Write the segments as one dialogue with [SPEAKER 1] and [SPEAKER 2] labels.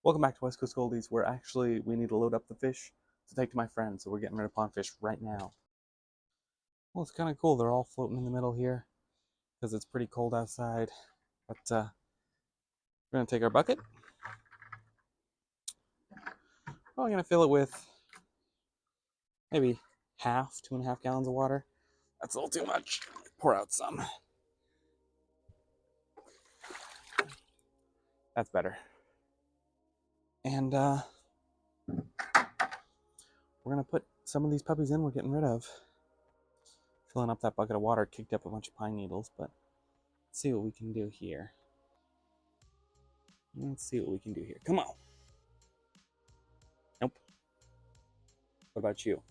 [SPEAKER 1] Welcome back to West Coast Goldies, where actually we need to load up the fish to take to my friends, so we're getting rid of pond fish right now. Well, it's kind of cool. They're all floating in the middle here because it's pretty cold outside. But we're going to take our bucket. Probably going to fill it with maybe 2.5 gallons of water. That's a little too much. Pour out some. That's better. And we're going to put some of these puppies in we're getting rid of. Filling up that bucket of water kicked up a bunch of pine needles, but let's see what we can do here. Come on. Nope. What about you?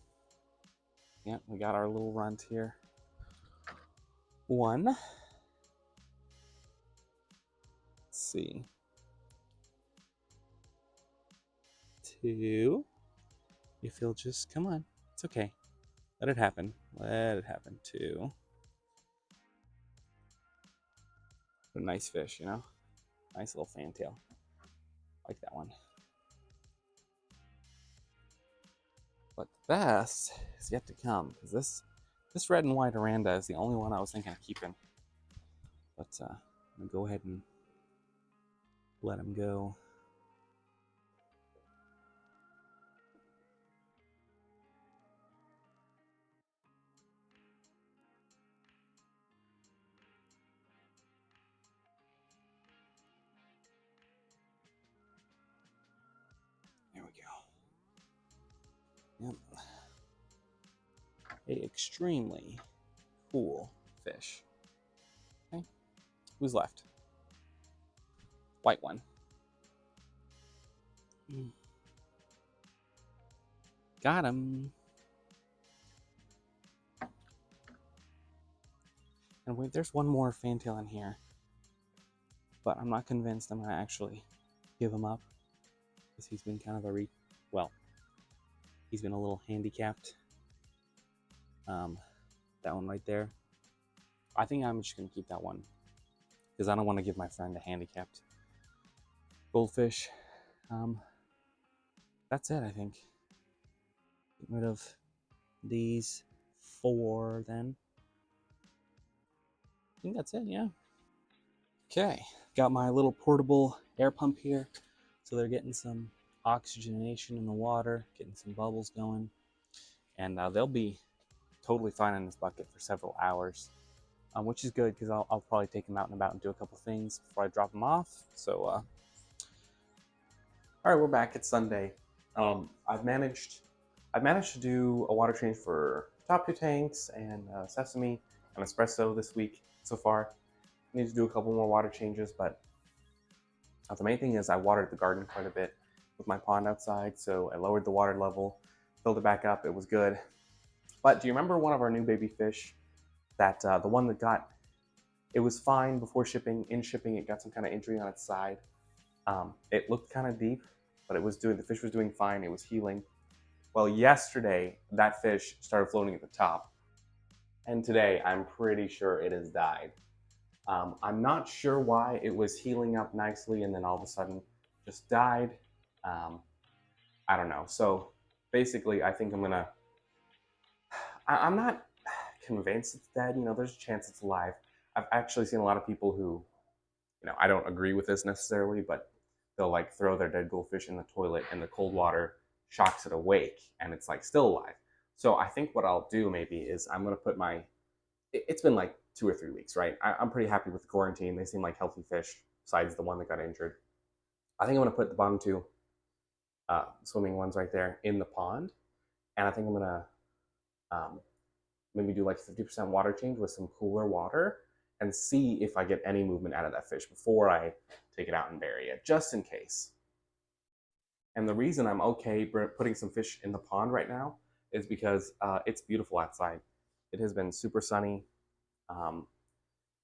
[SPEAKER 1] Yeah, we got our little runt here. 1. Let's see. 2. If you'll just come on. It's okay. Let it happen. 2. What a nice fish, you know? Nice little fantail. Like that one. But the best is yet to come, because this red and white Aranda is the only one I was thinking of keeping. But I'm going to go ahead and let him go. There we go. Yep. A extremely cool fish. Okay. Who's left? White one. Got him. And wait, there's one more fantail in here, but I'm not convinced I'm gonna actually give him up because he's been kind of he's been a little handicapped. That one right there. I think I'm just gonna keep that one because I don't want to give my friend a handicapped goldfish. That's it, I think. Get rid of these 4 then. I think that's it, yeah. Okay, got my little portable air pump here. So they're getting some oxygenation in the water, getting some bubbles going. And they'll be totally fine in this bucket for several hours, which is good because I'll probably take them out and about and do a couple things before I drop them off. So, all right, we're back. It's Sunday. I've managed to do a water change for top 2 tanks and sesame and espresso this week so far. I need to do a couple more water changes, but the main thing is I watered the garden quite a bit with my pond outside, so I lowered the water level, filled it back up. It was good. But do you remember one of our new baby fish? That the one that it was fine before shipping. In shipping, it got some kind of injury on its side. It looked kind of deep, but the fish was doing fine. It was healing. Well, yesterday that fish started floating at the top, and today I'm pretty sure it has died. I'm not sure why. It was healing up nicely and then all of a sudden just died. Um, I don't know. So basically, I think I'm not convinced it's dead. There's a chance it's alive. I've actually seen a lot of people who, I don't agree with this necessarily, but they'll like throw their dead goldfish in the toilet and the cold water shocks it awake and it's like still alive. So I think what I'll do maybe is I'm going to put it's been like 2 or 3 weeks, right? I'm pretty happy with the quarantine. They seem like healthy fish, besides the one that got injured. I think I'm going to put the bottom 2 swimming ones right there in the pond. And I think I'm going to maybe do like 50% water change with some cooler water and see if I get any movement out of that fish before I take it out and bury it, just in case. And the reason I'm okay putting some fish in the pond right now is because it's beautiful outside. It has been super sunny.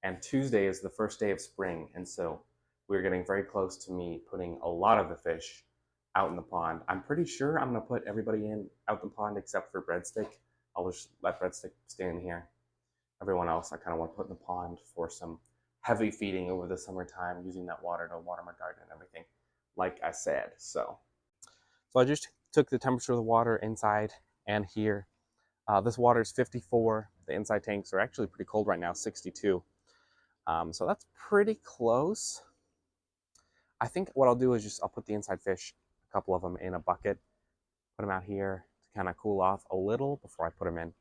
[SPEAKER 1] And Tuesday is the first day of spring, and so we're getting very close to me putting a lot of the fish out in the pond. I'm pretty sure I'm gonna put everybody in out the pond except for Breadstick. I'll just let Breadstick stay in here. Everyone else I kind of want to put in the pond for some heavy feeding over the summertime, using that water to water my garden and everything. like I said. So I just took the temperature of the water inside and here. This water is 54. The inside tanks are actually pretty cold right now, 62. So that's pretty close. I think what I'll do is I'll put the inside fish, a couple of them in a bucket, put them out here to kind of cool off a little before I put them in.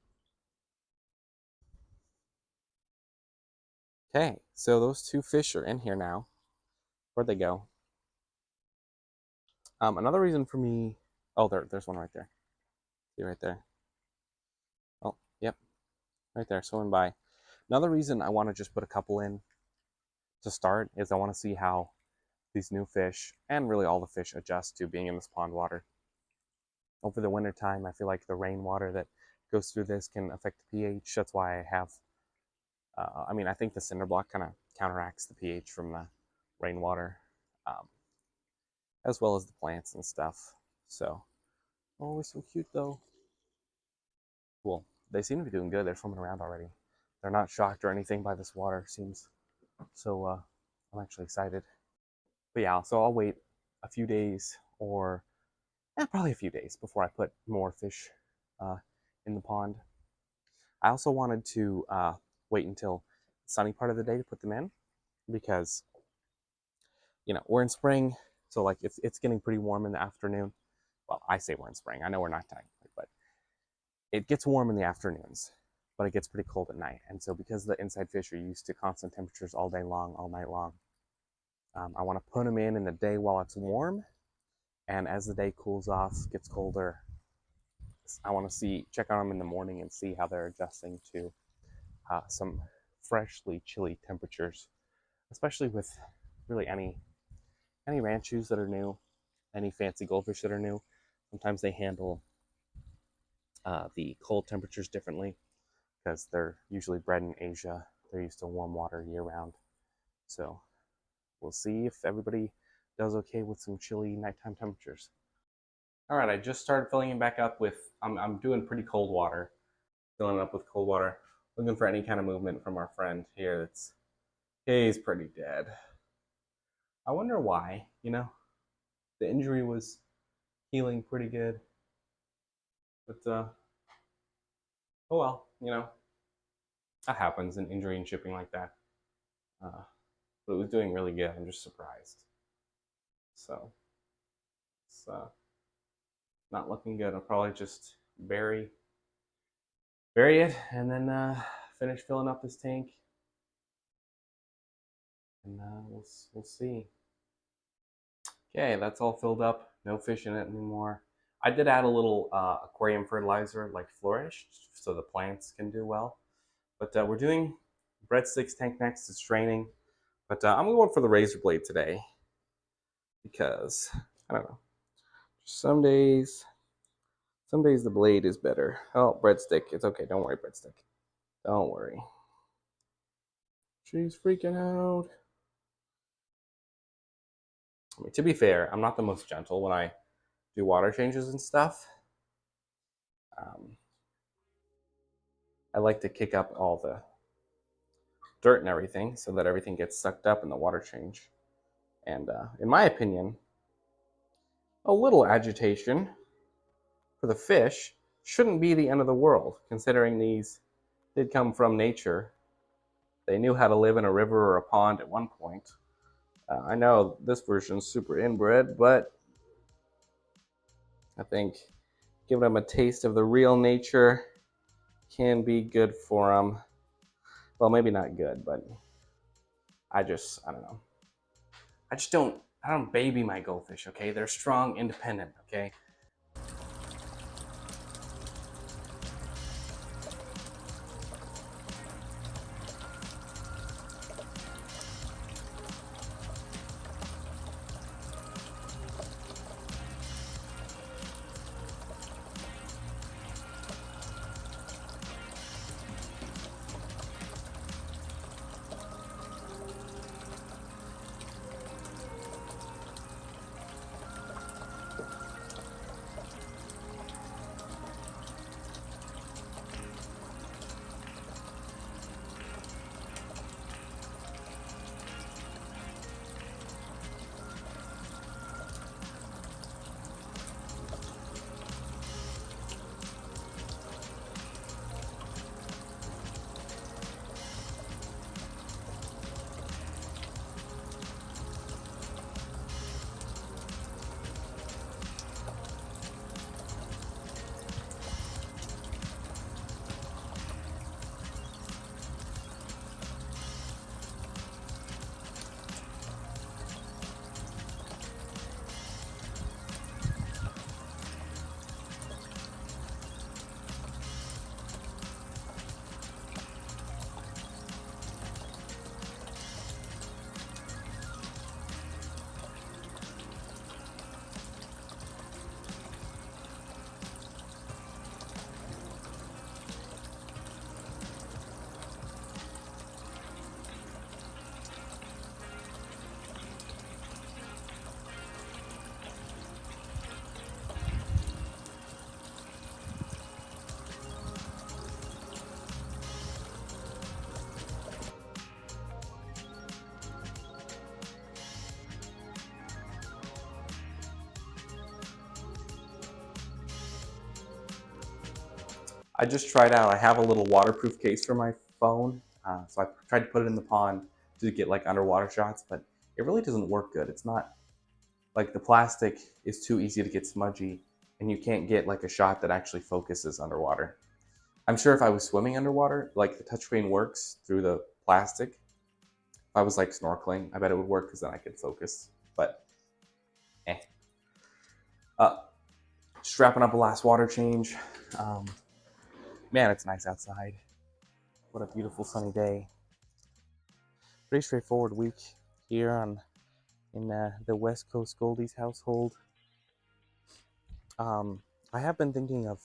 [SPEAKER 1] Okay, so those two fish are in here now. Where'd they go? Another reason for me, oh, there's one right there. See right there. Oh, yep, right there, swimming by. Another reason I want to just put a couple in to start is I want to see how these new fish, and really all the fish, adjust to being in this pond water. Over the winter time, I feel like the rainwater that goes through this can affect the pH. That's why I have, I think the cinder block kind of counteracts the pH from the rainwater, as well as the plants and stuff. So, oh, we're so cute though. Cool. They seem to be doing good. They're swimming around already. They're not shocked or anything by this water, seems. So, I'm actually excited. But yeah, so I'll wait a few days or probably a few days before I put more fish in the pond. I also wanted to wait until the sunny part of the day to put them in because, we're in spring. So like it's getting pretty warm in the afternoon. Well, I say we're in spring. I know we're not technically, but it gets warm in the afternoons, but it gets pretty cold at night. And so because the inside fish are used to constant temperatures all day long, all night long, I want to put them in the day while it's warm. And as the day cools off, gets colder, I want to check on them in the morning and see how they're adjusting to some freshly chilly temperatures, especially with really any ranchus that are new, any fancy goldfish that are new. Sometimes they handle the cold temperatures differently because they're usually bred in Asia. They're used to warm water year round. So we'll see if everybody does okay with some chilly nighttime temperatures. All right, I just started filling it back up with, I'm doing pretty cold water, filling it up with cold water, looking for any kind of movement from our friend here. He's pretty dead. I wonder why, the injury was healing pretty good, but oh well, that happens in injury and shipping like that. But it was doing really good. I'm just surprised. So it's not looking good. I'll probably just bury it and then finish filling up this tank, and we'll see. Okay, that's all filled up. No fish in it anymore. I did add a little aquarium fertilizer like Flourish so the plants can do well. But we're doing breadsticks tank next. It's draining. But I'm going for the razor blade today because, I don't know, some days the blade is better. Oh, breadstick. It's okay. Don't worry, breadstick. Don't worry. She's freaking out. I mean, to be fair, I'm not the most gentle when I do water changes and stuff. I like to kick up all the dirt and everything so that everything gets sucked up in the water change. And in my opinion, a little agitation for the fish shouldn't be the end of the world, considering these did come from nature. They knew how to live in a river or a pond at one point. I know this version's super inbred, but I think giving them a taste of the real nature can be good for them. Well, maybe not good, but I don't know. I don't baby my goldfish, okay? They're strong, independent, okay? I just tried out. I have a little waterproof case for my phone, so I tried to put it in the pond to get like underwater shots, but it really doesn't work good. It's not like the plastic is too easy to get smudgy, and you can't get like a shot that actually focuses underwater. I'm sure if I was swimming underwater, like the touchscreen works through the plastic. If I was like snorkeling, I bet it would work because then I could focus. But eh. Uh, just wrapping up a last water change. Um, Man, it's nice outside. What a beautiful sunny day. Pretty straightforward week here on in the West Coast Goldies household. Um, I have been thinking of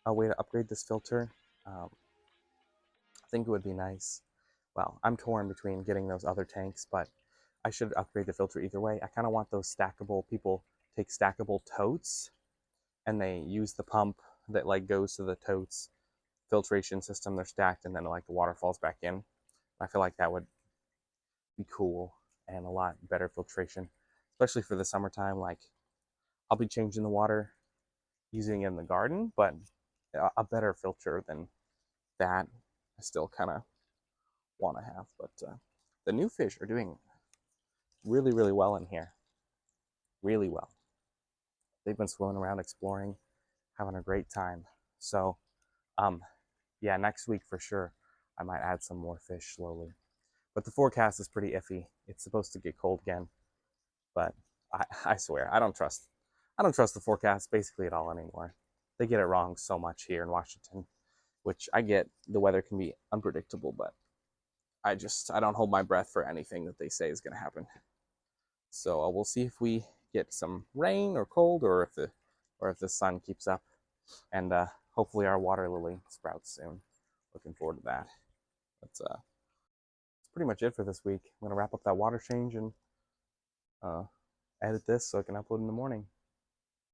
[SPEAKER 1] a way to upgrade this filter. Um, I think it would be nice. Well, I'm torn between getting those other tanks, but I should upgrade the filter either way. I kind of want those stackable, people take stackable totes and they use the pump that like goes to the totes filtration system. They're stacked and then like the water falls back in. I feel like that would be cool and a lot better filtration, especially for the summertime. Like I'll be changing the water using it in the garden, but a better filter than that I still kind of want to have. But the new fish are doing really, really well in here. Really well. They've been swimming around, exploring, having a great time. So, um, yeah, next week for sure, I might add some more fish slowly. But the forecast is pretty iffy. It's supposed to get cold again, but I swear I don't trust the forecast basically at all anymore. They get it wrong so much here in Washington, which I get. The weather can be unpredictable, but I don't hold my breath for anything that they say is going to happen. So we'll see if we get some rain or cold, or if the sun keeps up, and hopefully our water lily sprouts soon. Looking forward to that. That's pretty much it for this week. I'm gonna wrap up that water change and uh, edit this so I can upload in the morning.